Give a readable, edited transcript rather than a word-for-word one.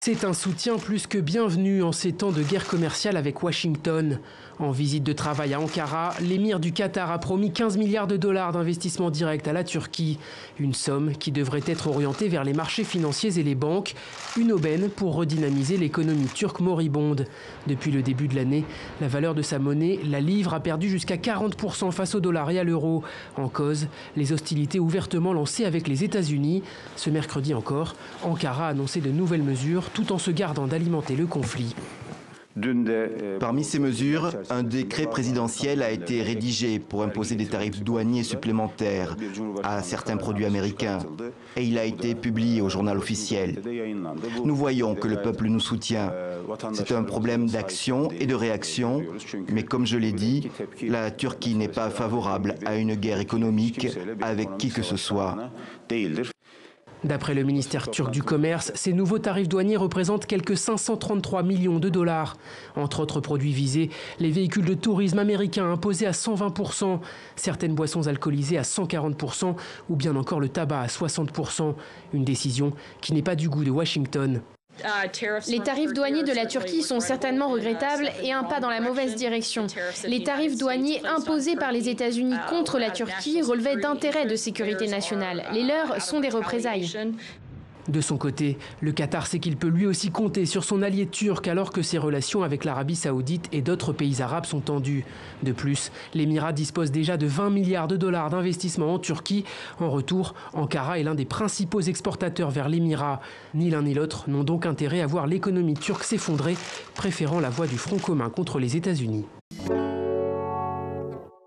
C'est un soutien plus que bienvenu en ces temps de guerre commerciale avec Washington. En visite de travail à Ankara, l'émir du Qatar a promis 15 milliards de dollars d'investissement direct à la Turquie. Une somme qui devrait être orientée vers les marchés financiers et les banques. Une aubaine pour redynamiser l'économie turque moribonde. Depuis le début de l'année, la valeur de sa monnaie, la livre, a perdu jusqu'à 40% face au dollar et à l'euro. En cause, les hostilités ouvertement lancées avec les États-Unis. Ce mercredi encore, Ankara a annoncé de nouvelles mesures tout en se gardant d'alimenter le conflit. Parmi ces mesures, un décret présidentiel a été rédigé pour imposer des tarifs douaniers supplémentaires à certains produits américains et il a été publié au journal officiel. Nous voyons que le peuple nous soutient. C'est un problème d'action et de réaction, mais comme je l'ai dit, la Turquie n'est pas favorable à une guerre économique avec qui que ce soit. D'après le ministère turc du Commerce, ces nouveaux tarifs douaniers représentent quelques 533 millions de dollars. Entre autres produits visés, les véhicules de tourisme américains imposés à 120%, certaines boissons alcoolisées à 140% ou bien encore le tabac à 60%. Une décision qui n'est pas du goût de Washington. Les tarifs douaniers de la Turquie sont certainement regrettables et un pas dans la mauvaise direction. Les tarifs douaniers imposés par les États-Unis contre la Turquie relevaient d'intérêts de sécurité nationale. Les leurs sont des représailles. De son côté, le Qatar sait qu'il peut lui aussi compter sur son allié turc alors que ses relations avec l'Arabie saoudite et d'autres pays arabes sont tendues. De plus, l'Émirat dispose déjà de 20 milliards de dollars d'investissement en Turquie. En retour, Ankara est l'un des principaux exportateurs vers l'Émirat. Ni l'un ni l'autre n'ont donc intérêt à voir l'économie turque s'effondrer, préférant la voie du front commun contre les États-Unis.